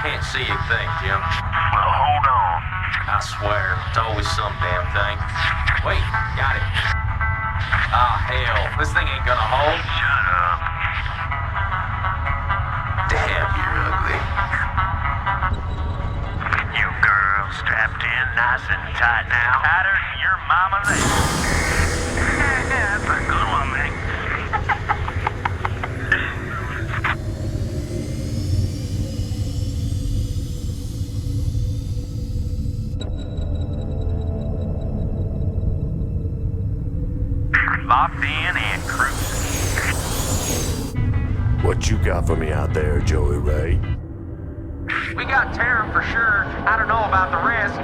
Can't see a thing, Jim. Well, hold on. I swear, it's always some damn thing. Wait, got it. Ah, hell, this thing ain't gonna hold. Shut up. Damn, you're ugly. You girls strapped in nice and tight now. Tighter than your mama leg. That's a good one, man. Locked in and cruising. What you got for me out there, Joey Ray? We got Terran for sure. I don't know about the rest.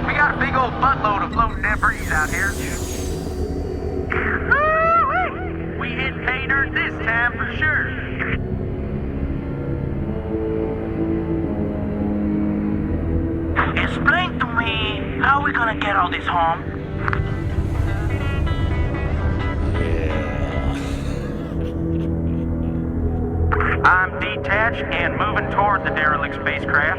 We got a big old buttload of floating debris out here. We hit pay dirt this time for sure. Explain to me, how are we gonna get all this home? I'm detached and moving toward the derelict spacecraft.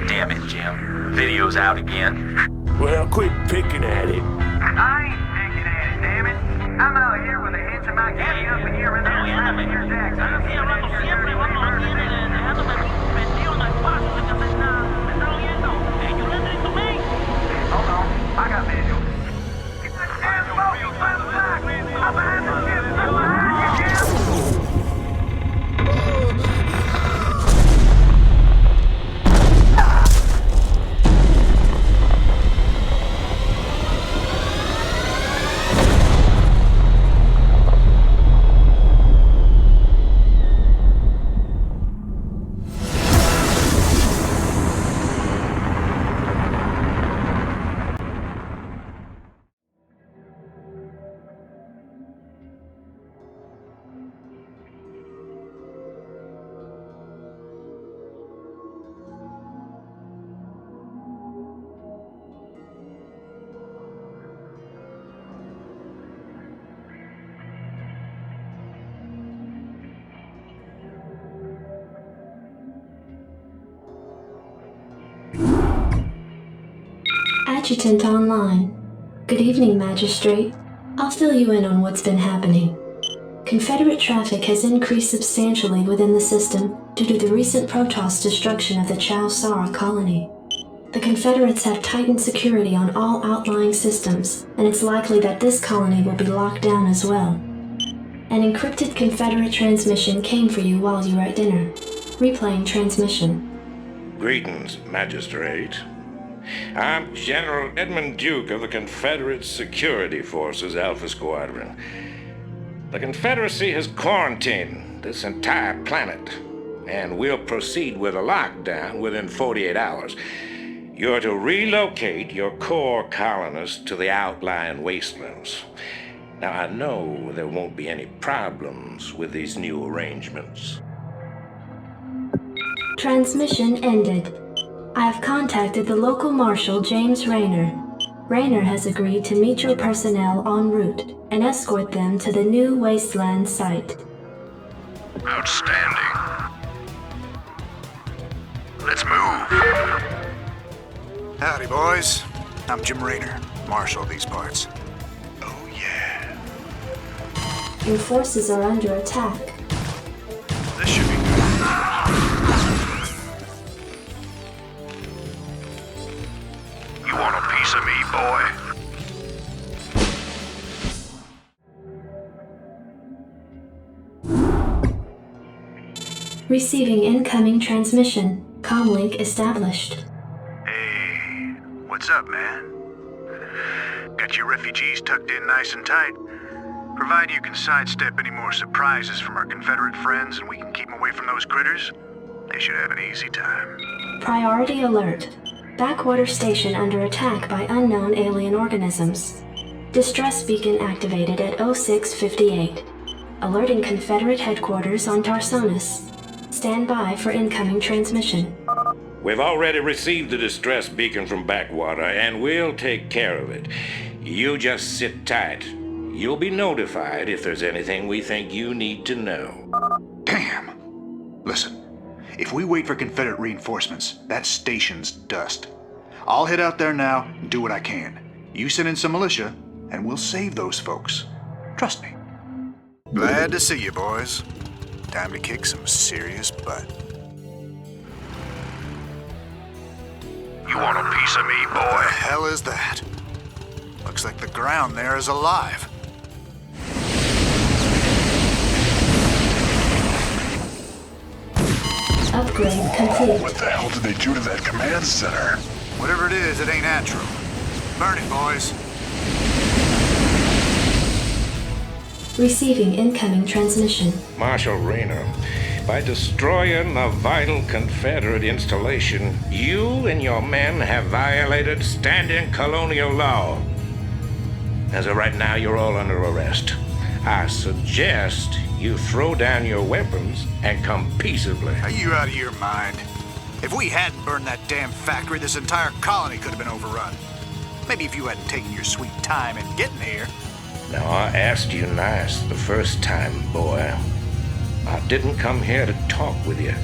Damn it, Jim. Video's out again. Well, quit picking at it. I ain't picking at it, damn it. I'm out here with a handsome Mackie up in here and there slapping your jacks. Hold on, I got visual. Get the damn boat, I'm back! I'm behind the ship! I'm behind you, Jim! Adjutant online. Good evening, Magistrate. I'll fill you in on what's been happening. Confederate traffic has increased substantially within the system due to the recent Protoss destruction of the Chow Sara colony. The Confederates have tightened security on all outlying systems, and it's likely that this colony will be locked down as well. An encrypted Confederate transmission came for you while you were at dinner. Replaying transmission. Greetings, Magistrate. I'm General Edmund Duke of the Confederate Security Forces Alpha Squadron. The Confederacy has quarantined this entire planet, and we'll proceed with a lockdown within 48 hours. You're to relocate your core colonists to the outlying wastelands. Now, I know there won't be any problems with these new arrangements. Transmission ended. I have contacted the local marshal, James Rayner. Rayner has agreed to meet your personnel en route and escort them to the new Wasteland site. Outstanding. Let's move. Howdy, boys. I'm Jim Rayner, marshal of these parts. Oh, yeah. Your forces are under attack. This should be good. You want a piece of me, boy? Receiving incoming transmission. Comlink established. Hey, what's up, man? Got your refugees tucked in nice and tight. Provided you can sidestep any more surprises from our Confederate friends and we can keep them away from those critters, they should have an easy time. Priority alert. Backwater station under attack by unknown alien organisms. Distress beacon activated at 0658. Alerting Confederate headquarters on Tarsonis. Stand by for incoming transmission. We've already received the distress beacon from Backwater, and we'll take care of it. You just sit tight. You'll be notified if there's anything we think you need to know. Damn. Listen, if we wait for Confederate reinforcements, that station's dust. I'll head out there now and do what I can. You send in some militia, and we'll save those folks. Trust me. Glad to see you, boys. Time to kick some serious butt. You want a piece of me, boy? What the hell is that? Looks like the ground there is alive. Upgrade complete. What the hell did they do to that command center? Whatever it is, it ain't natural. Burn it, boys. Receiving incoming transmission. Marshal Rayner, by destroying the vital Confederate installation, you and your men have violated standing colonial law. As of right now, you're all under arrest. I suggest you throw down your weapons and come peaceably. Are you out of your mind? If we hadn't burned that damn factory, this entire colony could have been overrun. Maybe if you hadn't taken your sweet time in getting here. Now, I asked you nice the first time, boy. I didn't come here to talk with you.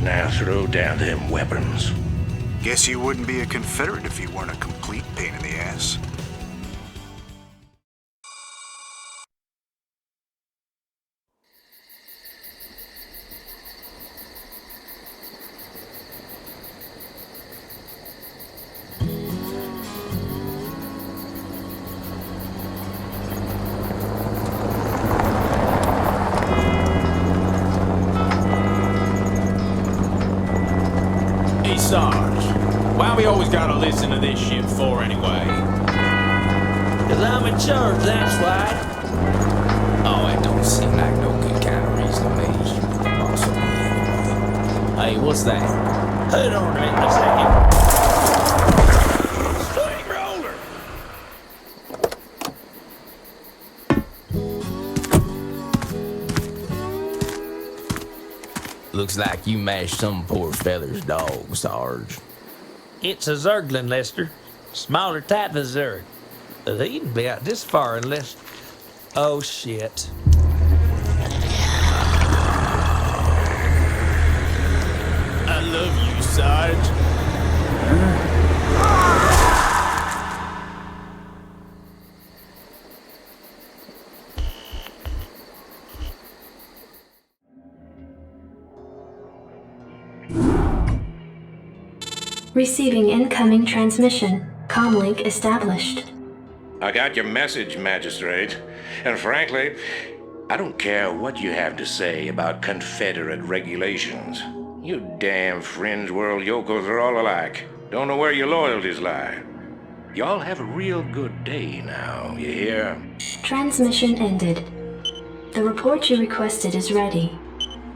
Now throw down them weapons. Guess you wouldn't be a Confederate if you weren't a complete pain in the ass. Hey, Sarge, why we always gotta listen to this shit for anyway? 'Cause I'm in charge, that's why. Oh, it don't seem like no good kind of reason to me. Possibly anyway. Hey, what's that? Hold on a minute, a second. Straight roller! Looks like you mashed some poor feller's dog, Sarge. It's a Zerglin, Lester. Smaller type of Zerg. He didn't be out this far unless... Oh, shit. I love you, Sarge. Receiving incoming transmission. Comlink established. I got your message, Magistrate. And frankly, I don't care what you have to say about Confederate regulations. You damn fringe world yokels are all alike. Don't know where your loyalties lie. Y'all have a real good day now, you hear? Transmission ended. The report you requested is ready.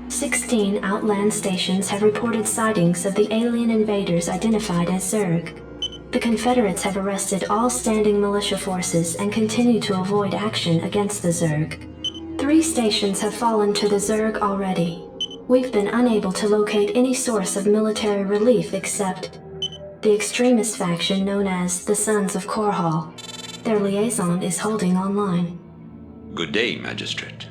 16 outland stations have reported sightings of the alien invaders identified as Zerg. The Confederates have arrested all standing militia forces and continue to avoid action against the Zerg. 3 stations have fallen to the Zerg already. We've been unable to locate any source of military relief except the extremist faction known as the Sons of Korhal. Their liaison is holding online. Good day, Magistrate.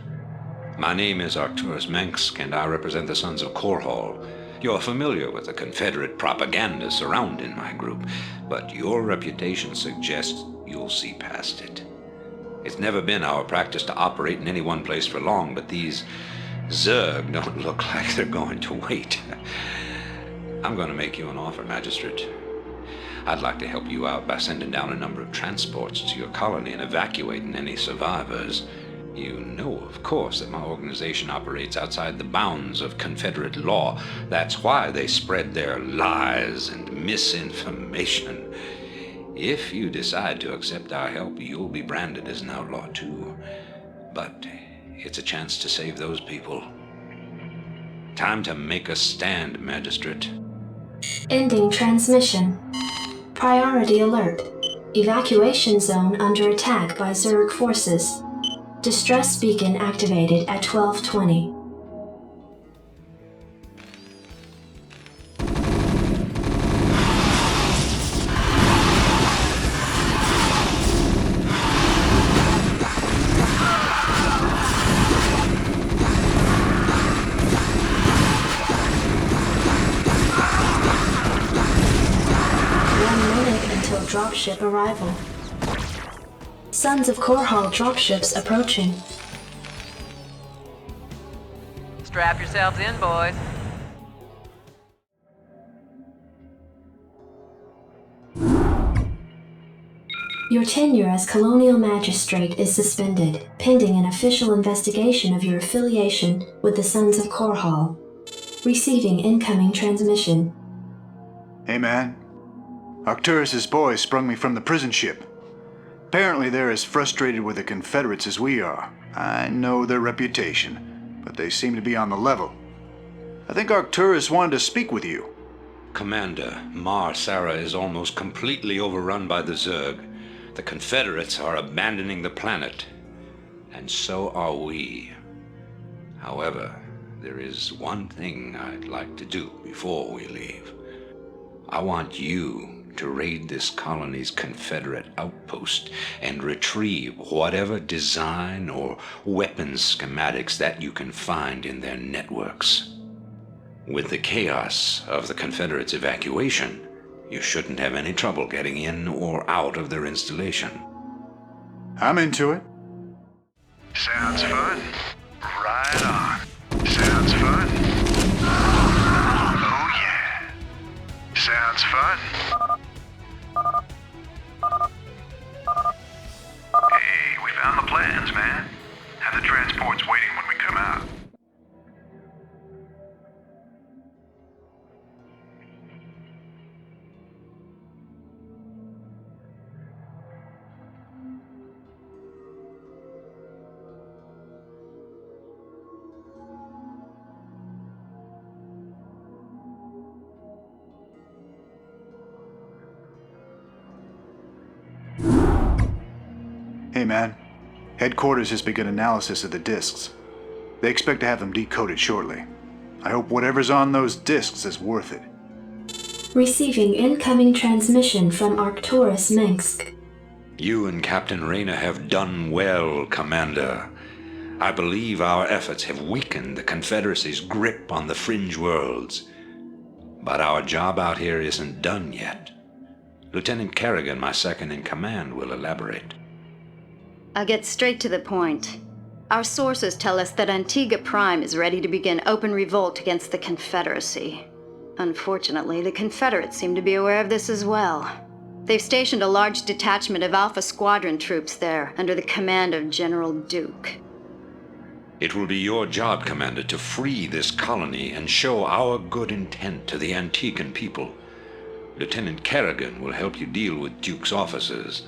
My name is Arcturus Mansk, and I represent the Sons of Korhal. You're familiar with the Confederate propaganda surrounding my group, but your reputation suggests you'll see past it. It's never been our practice to operate in any one place for long, but these Zerg don't look like they're going to wait. I'm going to make you an offer, Magistrate. I'd like to help you out by sending down a number of transports to your colony and evacuating any survivors. You know, of course, that my organization operates outside the bounds of Confederate law. That's why they spread their lies and misinformation. If you decide to accept our help, you'll be branded as an outlaw too. But it's a chance to save those people. Time to make a stand, Magistrate. Ending transmission. Priority alert. Evacuation zone under attack by Zerg forces. Distress beacon activated at 12:20. dropship arrival. Sons of Korhal dropships approaching. Strap yourselves in, boys. Your tenure as Colonial Magistrate is suspended, pending an official investigation of your affiliation with the Sons of Korhal. Receiving incoming transmission. Hey, man. Arcturus' boys sprung me from the prison ship. Apparently they're as frustrated with the Confederates as we are. I know their reputation, but they seem to be on the level. I think Arcturus wanted to speak with you. Commander, Mar Sara is almost completely overrun by the Zerg. The Confederates are abandoning the planet, and so are we. However, there is one thing I'd like to do before we leave. I want you to raid this colony's Confederate outpost and retrieve whatever design or weapons schematics that you can find in their networks. With the chaos of the Confederates' evacuation, you shouldn't have any trouble getting in or out of their installation. I'm into it. Sounds fun. Right on. Sounds fun. Oh yeah. Sounds fun. Hey, we found the plans, man. Have the transports waiting when we come out. Hey, man. Headquarters has begun analysis of the discs. They expect to have them decoded shortly. I hope whatever's on those discs is worth it. Receiving incoming transmission from Arcturus Minsk. You and Captain Rayner have done well, Commander. I believe our efforts have weakened the Confederacy's grip on the fringe worlds. But our job out here isn't done yet. Lieutenant Kerrigan, my second in command, will elaborate. I'll get straight to the point. Our sources tell us that Antigua Prime is ready to begin open revolt against the Confederacy. Unfortunately, the Confederates seem to be aware of this as well. They've stationed a large detachment of Alpha Squadron troops there, under the command of General Duke. It will be your job, Commander, to free this colony and show our good intent to the Antiguan people. Lieutenant Kerrigan will help you deal with Duke's officers.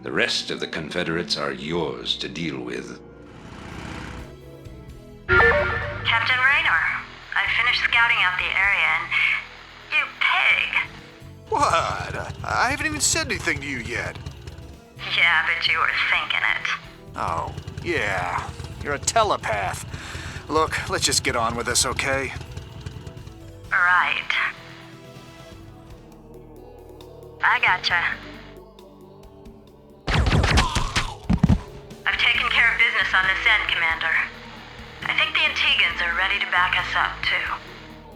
The rest of the Confederates are yours to deal with. Captain Rayner, I finished scouting out the area and... you pig! What? I haven't even said anything to you yet. Yeah, but you were thinking it. Oh, yeah. You're a telepath. Look, let's just get on with this, okay? Right. I gotcha. I've taken care of business on this end, Commander. I think the Antigans are ready to back us up, too.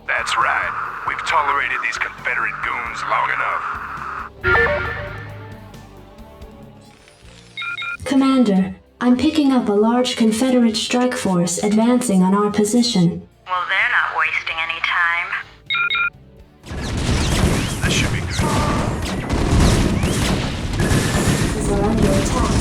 That's right. We've tolerated these Confederate goons long enough. Commander, I'm picking up a large Confederate strike force advancing on our position. Well, they're not wasting any time. That should be good. Is are under attack.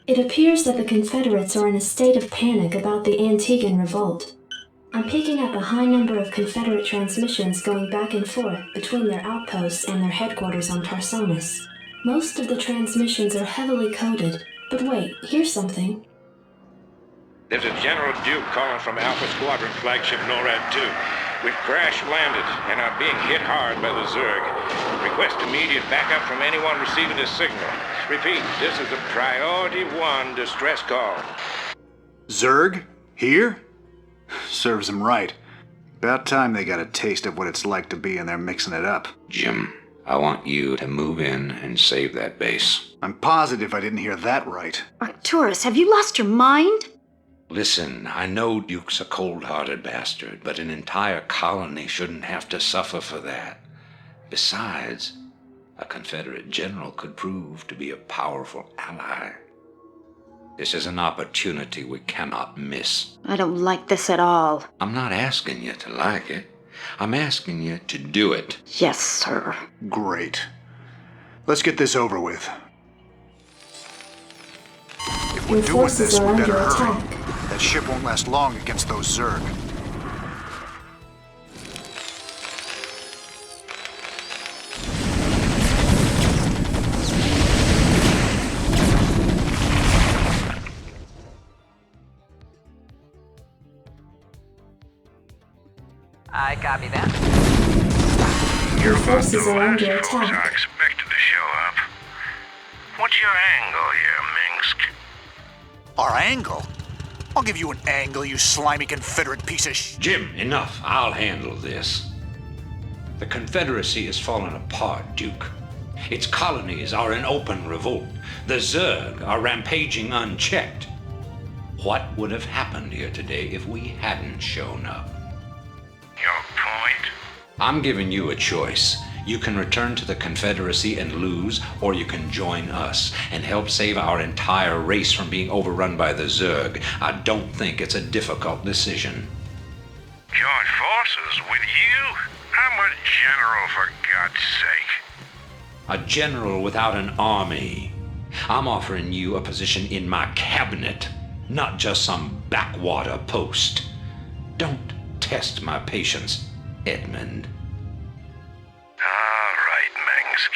It appears that the Confederates are in a state of panic about the Antiguan revolt. I'm picking up a high number of Confederate transmissions going back and forth between their outposts and their headquarters on Tarsonis. Most of the transmissions are heavily coded, but wait, here's something. There's a General Duke calling from Alpha Squadron flagship Norad II. We've crash-landed and are being hit hard by the Zerg. Request immediate backup from anyone receiving this signal. Repeat, this is a Priority 1 distress call. Zerg? Here? Serves them right. About time they got a taste of what it's like to be in there mixing it up. Jim, I want you to move in and save that base. I'm positive I didn't hear that right. Arcturus, have you lost your mind? Listen, I know Duke's a cold-hearted bastard, but an entire colony shouldn't have to suffer for that. Besides, a Confederate general could prove to be a powerful ally. This is an opportunity we cannot miss. I don't like this at all. I'm not asking you to like it. I'm asking you to do it. Yes, sir. Great. Let's get this over with. If we're Your doing forces this, are we under better hurry. attack. That ship won't last long against those Zerg. I copy that. Your forces are under I attack. expected to show up. What's your angle here, Minsk? Our angle? I'll give you an angle, you slimy Confederate piece of Jim, enough. I'll handle this. The Confederacy is falling apart, Duke. Its colonies are in open revolt. The Zerg are rampaging unchecked. What would have happened here today if we hadn't shown up? Your point? I'm giving you a choice. You can return to the Confederacy and lose, or you can join us and help save our entire race from being overrun by the Zerg. I don't think it's a difficult decision. Join forces with you? I'm a general, for God's sake. A general without an army. I'm offering you a position in my cabinet, not just some backwater post. Don't test my patience, Edmund. All right, Minsk.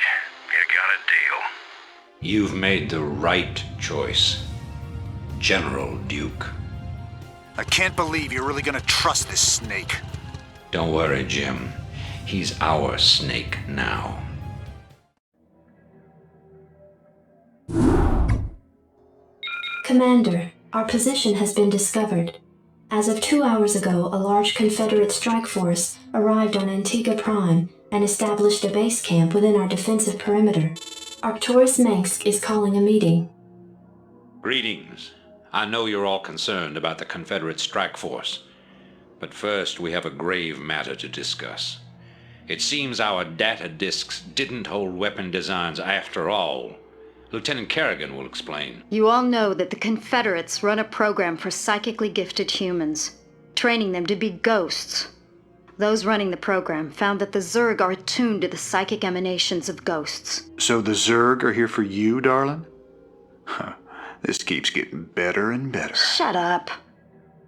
You got a deal. You've made the right choice, General Duke. I can't believe you're really gonna trust this snake. Don't worry, Jim. He's our snake now. Commander, our position has been discovered. As of 2 hours ago, a large Confederate strike force arrived on Antigua Prime and established a base camp within our defensive perimeter. Arcturus Mansk is calling a meeting. Greetings. I know you're all concerned about the Confederate strike force. But first, we have a grave matter to discuss. It seems our data disks didn't hold weapon designs after all. Lieutenant Kerrigan will explain. You all know that the Confederates run a program for psychically gifted humans, training them to be ghosts. Those running the program found that the Zerg are attuned to the psychic emanations of ghosts. So the Zerg are here for you, darling? Huh. This keeps getting better and better. Shut up.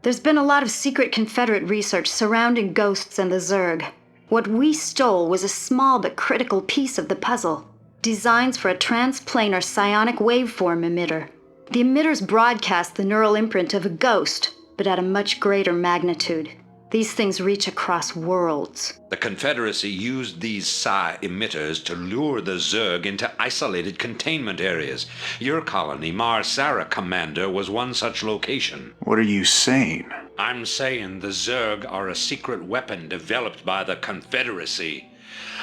There's been a lot of secret Confederate research surrounding ghosts and the Zerg. What we stole was a small but critical piece of the puzzle. Designs for a transplanar psionic waveform emitter. The emitters broadcast the neural imprint of a ghost, but at a much greater magnitude. These things reach across worlds. The Confederacy used these psi emitters to lure the Zerg into isolated containment areas. Your colony, Mar-Sara Commander, was one such location. What are you saying? I'm saying the Zerg are a secret weapon developed by the Confederacy.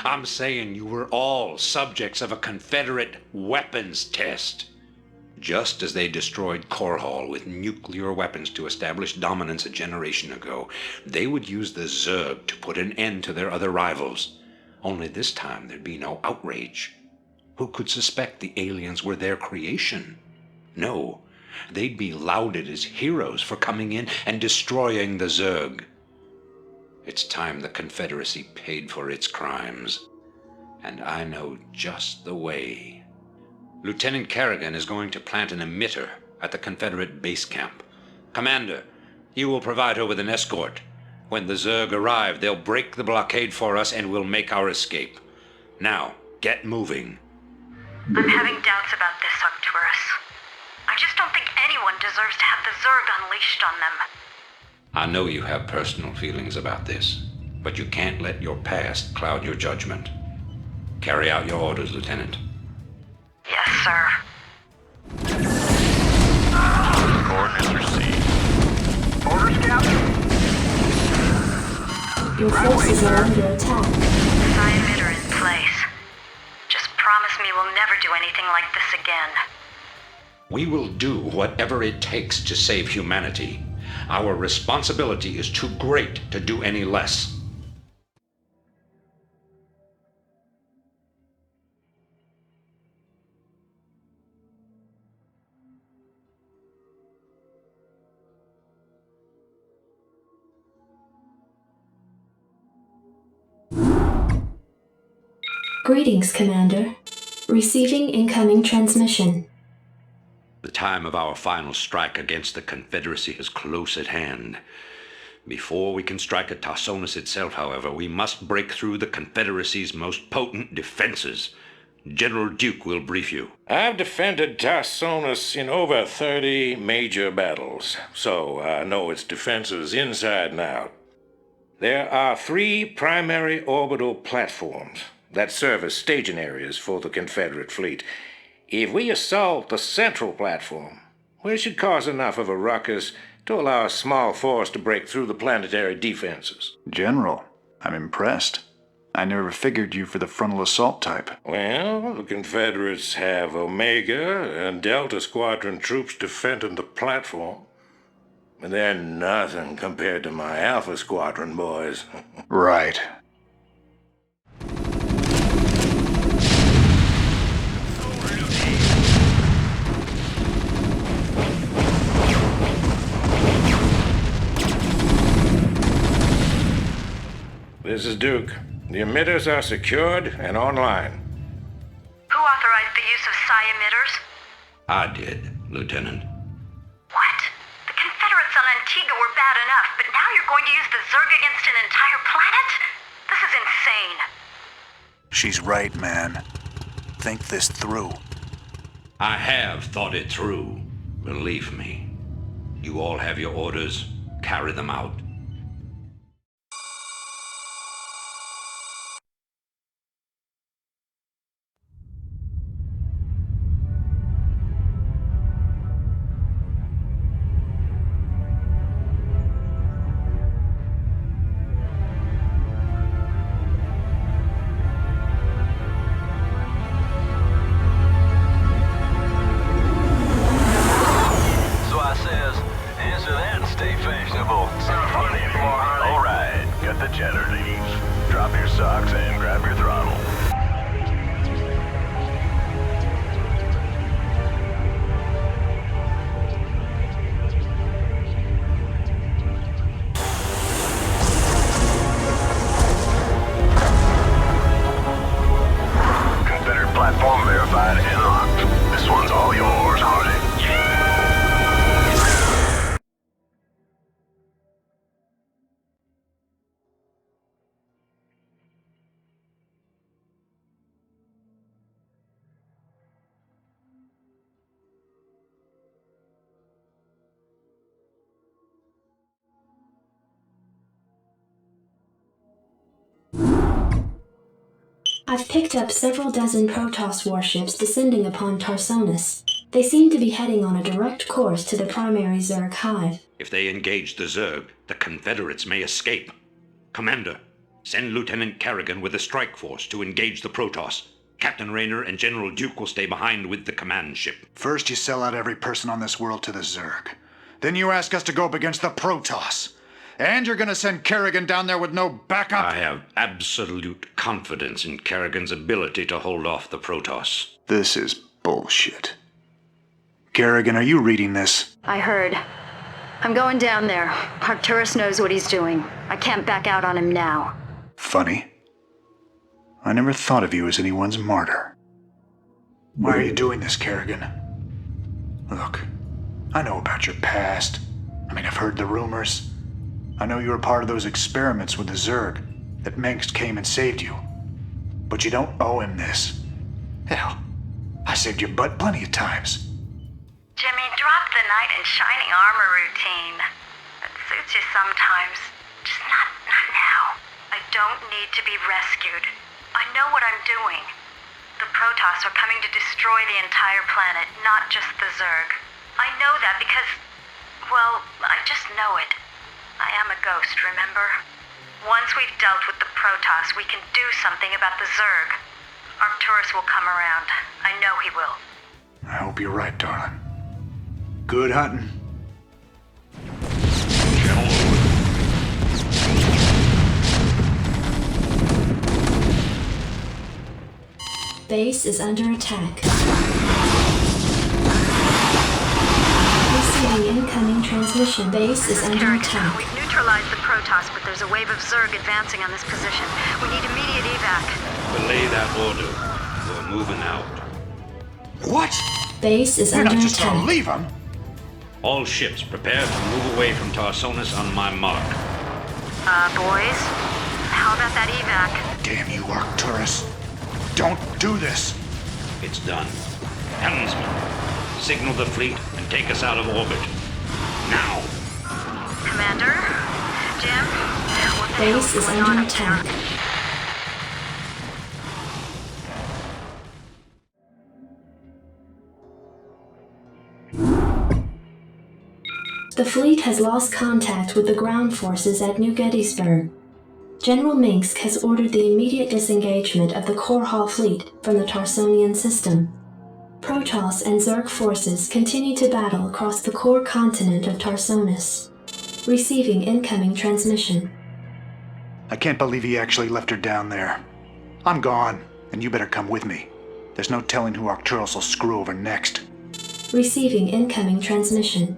I'm saying you were all subjects of a Confederate weapons test. Just as they destroyed Korhal with nuclear weapons to establish dominance a generation ago, they would use the Zerg to put an end to their other rivals. Only this time there'd be no outrage. Who could suspect the aliens were their creation? No, they'd be lauded as heroes for coming in and destroying the Zerg. It's time the Confederacy paid for its crimes. And I know just the way. Lieutenant Kerrigan is going to plant an emitter at the Confederate base camp. Commander, you will provide her with an escort. When the Zerg arrive, they'll break the blockade for us and we'll make our escape. Now, get moving. I'm having doubts about this, Arcturus. I just don't think anyone deserves to have the Zerg unleashed on them. I know you have personal feelings about this, but you can't let your past cloud your judgment. Carry out your orders, Lieutenant. Yes, sir. Coordinates received. Orders, Captain? Your forces are under attack. Emitter in place. Just promise me we'll never do anything like this again. We will do whatever it takes to save humanity. Our responsibility is too great to do any less. Greetings, Commander. Receiving incoming transmission. The time of our final strike against the Confederacy is close at hand. Before we can strike at Tarsonis itself, however, we must break through the Confederacy's most potent defenses. General Duke will brief you. I've defended Tarsonis in over 30 major battles, so I know its defenses inside and out. There are 3 primary orbital platforms that serve as staging areas for the Confederate fleet. If we assault the central platform, we should cause enough of a ruckus to allow a small force to break through the planetary defenses. General, I'm impressed. I never figured you for the frontal assault type. Well, the Confederates have Omega and Delta Squadron troops defending the platform. And they're nothing compared to my Alpha Squadron boys. Right. This is Duke. The emitters are secured and online. Who authorized the use of psi emitters? I did, Lieutenant. What? The Confederates on Antigua were bad enough, but now you're going to use the Zerg against an entire planet? This is insane. She's right, man. Think this through. I have thought it through. Believe me. You all have your orders. Carry them out. I've picked up several dozen Protoss warships descending upon Tarsonis. They seem to be heading on a direct course to the primary Zerg hive. If they engage the Zerg, the Confederates may escape. Commander, send Lieutenant Kerrigan with a strike force to engage the Protoss. Captain Rayner and General Duke will stay behind with the command ship. First you sell out every person on this world to the Zerg. Then you ask us to go up against the Protoss. And you're gonna send Kerrigan down there with no backup? I have absolute confidence in Kerrigan's ability to hold off the Protoss. This is bullshit. Kerrigan, are you reading this? I heard. I'm going down there. Arcturus knows what he's doing. I can't back out on him now. Funny. I never thought of you as anyone's martyr. Why are you doing this, Kerrigan? Look, I know about your past. I've heard the rumors. I know you were part of those experiments with the Zerg, that Mengsk came and saved you. But you don't owe him this. Hell, I saved your butt plenty of times. Jimmy, drop the knight in shining armor routine. It suits you sometimes. Just not now. I don't need to be rescued. I know what I'm doing. The Protoss are coming to destroy the entire planet, not just the Zerg. I know that because, well, I just know it. I am a ghost, remember? Once we've dealt with the Protoss, we can do something about the Zerg. Arcturus will come around. I know he will. I hope you're right, darling. Good hunting. Base is under attack. Receiving incoming transmission. Base is under attack. We've neutralized the Protoss, but there's a wave of Zerg advancing on this position. We need immediate evac. Belay that order. We're moving out. What? Base is You're under not just attack. gonna leave them. All ships prepare to move away from Tarsonis on my mark. Boys? How about that evac? Damn you, Arcturus. Don't do this. It's done. Helmsman, signal the fleet and take us out of orbit. Now! Commander? Jim? What the Base hell's is going on under up there? attack. The fleet has lost contact with the ground forces at New Gettysburg. General Minsk has ordered the immediate disengagement of the Korhal fleet from the Tarsonian system. Protoss and Zerg forces continue to battle across the core continent of Tarsonis. Receiving incoming transmission. I can't believe he actually left her down there. I'm gone, and you better come with me. There's no telling who Arcturus will screw over next. Receiving incoming transmission.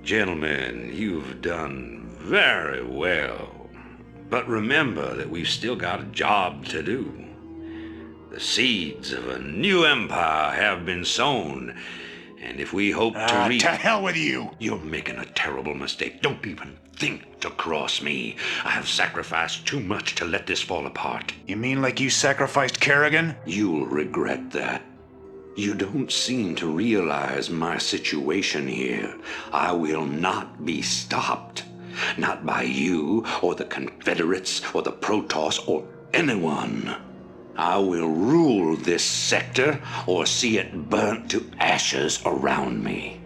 Gentlemen, you've done very well. But remember that we've still got a job to do. The seeds of a new empire have been sown, and if we hope to reach... To hell with you! You're making a terrible mistake. Don't even think to cross me. I have sacrificed too much to let this fall apart. You mean like you sacrificed Kerrigan? You'll regret that. You don't seem to realize my situation here. I will not be stopped. Not by you, or the Confederates, or the Protoss, or anyone. I will rule this sector, or see it burnt to ashes around me.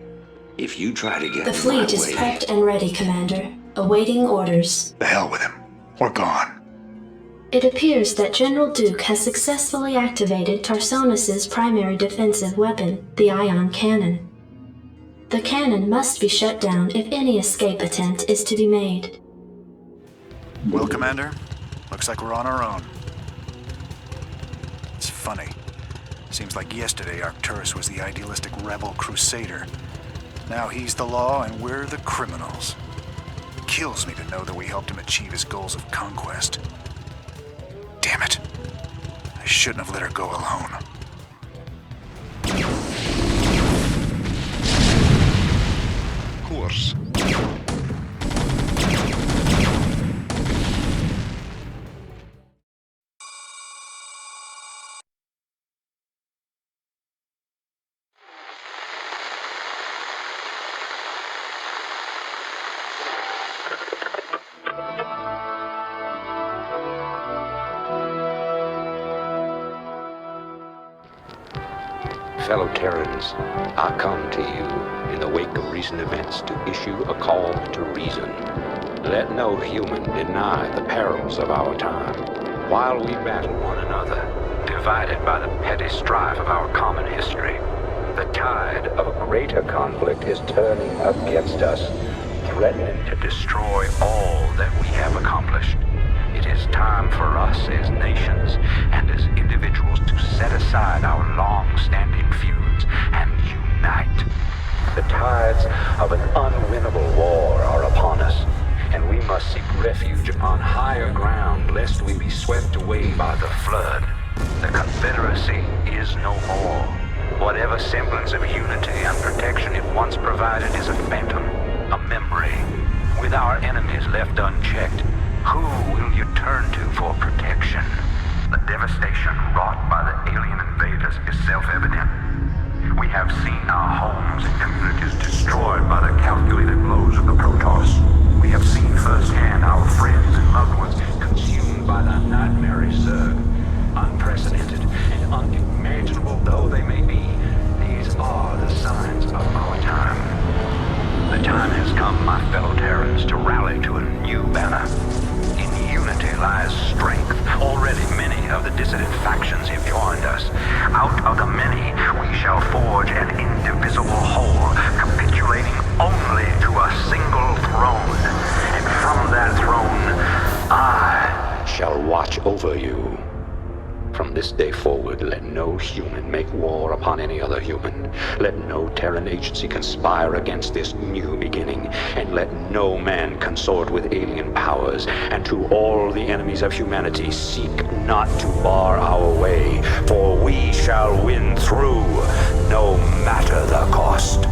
If you try to get The fleet is prepped and ready, Commander, awaiting orders. The hell with him. We're gone. It appears that General Duke has successfully activated Tarsonis' primary defensive weapon, the ion cannon. The cannon must be shut down if any escape attempt is to be made. Well, Commander, looks like we're on our own. It's funny. Seems like yesterday Arcturus was the idealistic rebel crusader. Now he's the law and we're the criminals. It kills me to know that we helped him achieve his goals of conquest. Damn it. I shouldn't have let her go alone. Course. Fellow Terrans, I come to you in the wake of recent events to issue a call to reason. Let no human deny the perils of our time. While we battle one another, divided by the petty strife of our common history, the tide of a greater conflict is turning against us, threatening to destroy all that we have accomplished. It is time for us as nations and as individuals to set aside our long-standing feuds and unite. The tides of an unwinnable war are upon us, and we must seek refuge upon higher ground lest we be swept away by the flood. The Confederacy is no more. Whatever semblance of unity and protection it once provided is a phantom, a memory. With our enemies left unchecked, who will you turn to for protection? The devastation wrought by the alien invasion faith is self-evident. We have seen our homes and communities destroyed by the calculated blows of the Protoss. We have seen firsthand our friends and loved ones consumed by the nightmare Zerg. Unprecedented and unimaginable though they may be, these are the signs of our time. The time has come, my fellow Terrans, to rally to a new banner. In unity lies strength. Already many of the dissident factions have joined us. Out of the many, we shall forge an indivisible whole, capitulating only to a single throne. And from that throne, I shall watch over you. From this day forward, let no human make war upon any other human. Let no Terran agency conspire against this new beginning, and let no man consort with alien powers. And to all the enemies of humanity, seek not to bar our way, for we shall win through, no matter the cost.